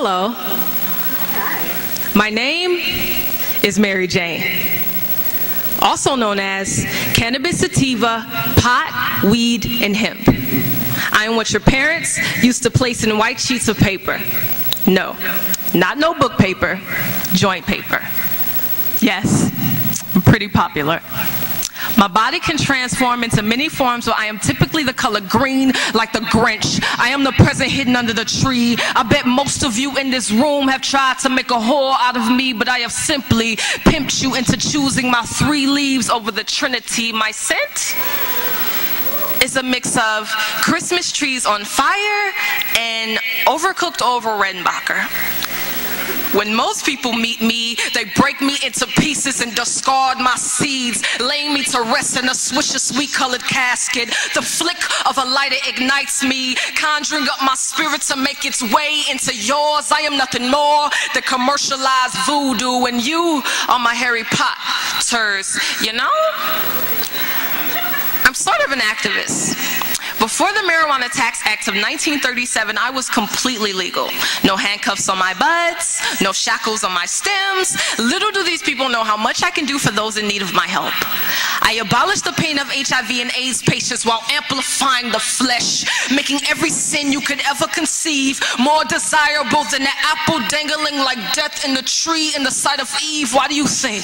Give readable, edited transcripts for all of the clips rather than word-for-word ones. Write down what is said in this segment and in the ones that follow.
Hello. Hi. My name is Mary Jane, also known as cannabis sativa, pot, weed, and hemp. I am what your parents used to place in white sheets of paper. No, not notebook paper, joint paper. Yes, I'm pretty popular. My body can transform into many forms where I am typically the color green, like the Grinch. I am the present hidden under the tree. I bet most of you in this room have tried to make a whore out of me, but I have simply pimped you into choosing my 3 leaves over the Trinity. My scent is a mix of Christmas trees on fire and overcooked over Redenbacher. When most people meet me, they break me into pieces and discard my seeds, laying me to rest in a swish of sweet-colored casket. The flick of a lighter ignites me, conjuring up my spirit to make its way into yours. I am nothing more than commercialized voodoo, and you are my Harry Potters. You know? I'm sort of an activist. Before the Marijuana Tax Act of 1937, I was completely legal. No handcuffs on my buds, no shackles on my stems. Little do these people know how much I can do for those in need of my help. I abolished the pain of HIV and AIDS patients while amplifying the flesh, making every sin you could ever conceive more desirable than the apple dangling like death in the tree in the sight of Eve. Why do you think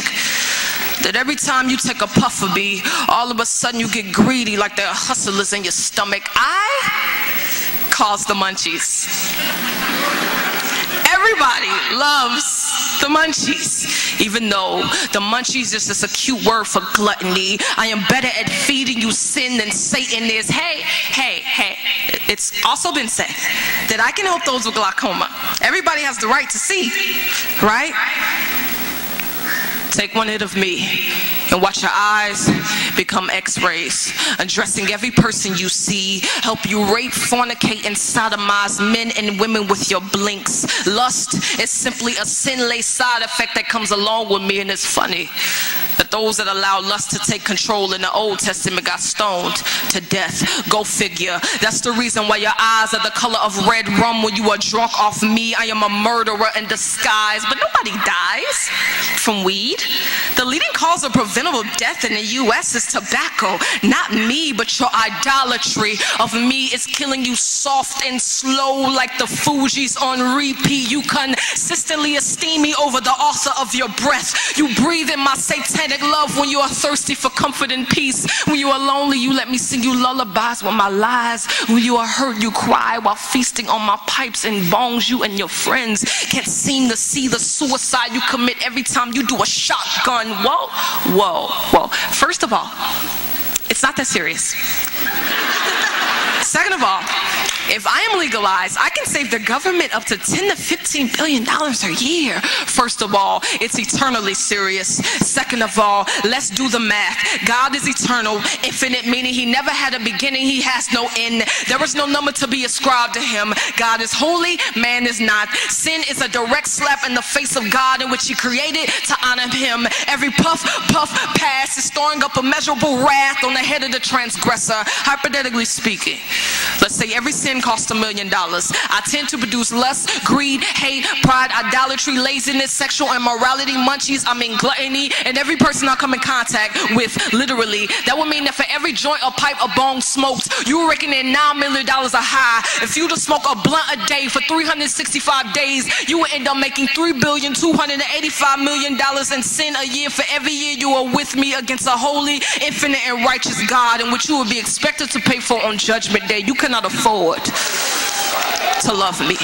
that every time you take a puff of me, all of a sudden you get greedy like there are hustlers in your stomach? I cause the munchies. Everybody loves the munchies, even though the munchies is just a cute word for gluttony. I am better at feeding you sin than Satan is. Hey, it's also been said that I can help those with glaucoma. Everybody has the right to see, right? Take one hit of me and watch your eyes become x-rays, addressing every person you see, help you rape, fornicate, and sodomize men and women with your blinks. Lust is simply a sin-laced side effect that comes along with me, and it's funny that those that allow lust to take control in the Old Testament got stoned to death. Go figure. That's the reason why your eyes are the color of red rum when you are drunk off me. I am a murderer in disguise, but nobody dies from weed. The leading cause of preventable death in the U.S. is tobacco. Not me, but your idolatry of me is killing you soft and slow like the Fugees on repeat. You consistently esteem me over the author of your breath. You breathe in my satanic love when you are thirsty for comfort and peace. When you are lonely, you let me sing you lullabies with my lies. When you are hurt, you cry while feasting on my pipes and bongs. You and your friends can't seem to see the suicide you commit every time you do a shotgun. Whoa. First of all, it's not that serious. Second of all, if I am legalized, I can save the government up to $10 to $15 billion a year. First of all, it's eternally serious. Second of all, let's do the math. God is eternal, infinite, meaning he never had a beginning, he has no end. There is no number to be ascribed to him. God is holy, man is not. Sin is a direct slap in the face of God in which he created to honor him. Every puff, pass is storing up immeasurable wrath on the head of the transgressor. Hypothetically speaking, let's say every sin costs $1 million. I tend to produce lust, greed, hate, pride, idolatry, laziness, sexual immorality, munchies, gluttony, and every person I come in contact with, literally. That would mean that for every joint or pipe or bong smoked, you reckon in $9 million a high. If you to smoke a blunt a day for 365 days, you would end up making $3,285,000,000 in sin a year for every year you are with me against a holy, infinite, and righteous God, in which you will be expected to pay for on Judgment Day. You cannot afford to love me.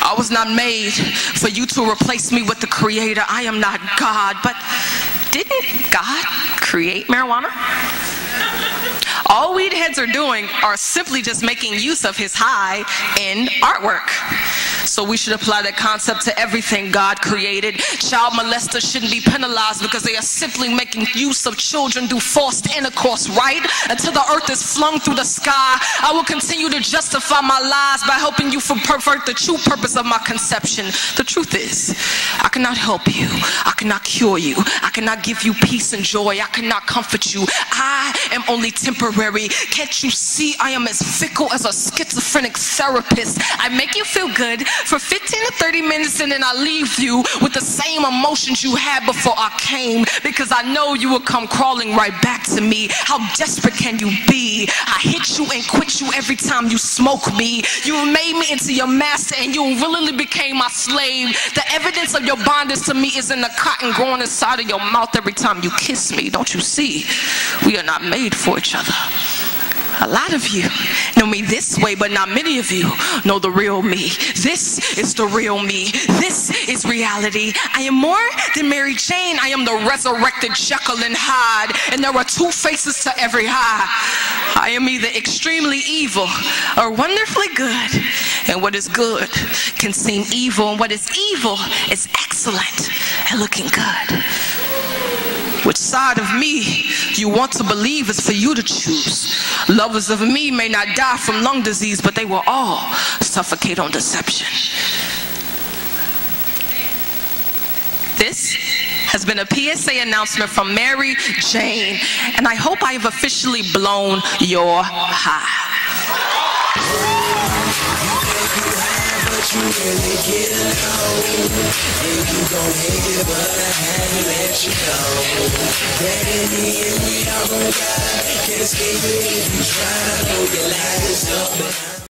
I was not made for you to replace me with the creator. I am not God, but didn't God create marijuana? All weed heads are doing are simply just making use of his high-end artwork. So we should apply that concept to everything God created. Child molesters shouldn't be penalized because they are simply making use of children through forced intercourse, right? Until the earth is flung through the sky, I will continue to justify my lies by helping you pervert the true purpose of my conception. The truth is, I cannot help you. I cannot cure you. I cannot give you peace and joy. I cannot comfort you. I am only temporary. Can't you see I am as fickle as a schizophrenic therapist? I make you feel good for 15 to 30 minutes and then I leave you with the same emotions you had before I came, because I know you will come crawling right back to me. How desperate can you be? I hit you and quit you every time you smoke me. You made me into your master and you willingly became my slave. The evidence of your bondage to me is in the cotton growing inside of your mouth every time you kiss me. Don't you see? We are not made for each other. A lot of you know me this way, but not many of you know the real me. This is the real me. This is reality. I am more than Mary Jane. I am the resurrected Jekyll and Hyde, and there are two faces to every Hyde. I am either extremely evil or wonderfully good, and what is good can seem evil, and what is evil is excellent and looking good. Which side of me you want to believe is for you to choose. Lovers of me may not die from lung disease, but they will all suffocate on deception. This has been a PSA announcement from Mary Jane, and I hope I have officially blown your high. You really get alone, and you gon' hate it, but I had to let you know that in the end we all gon' die. Can't escape it if you try. I know your life is up.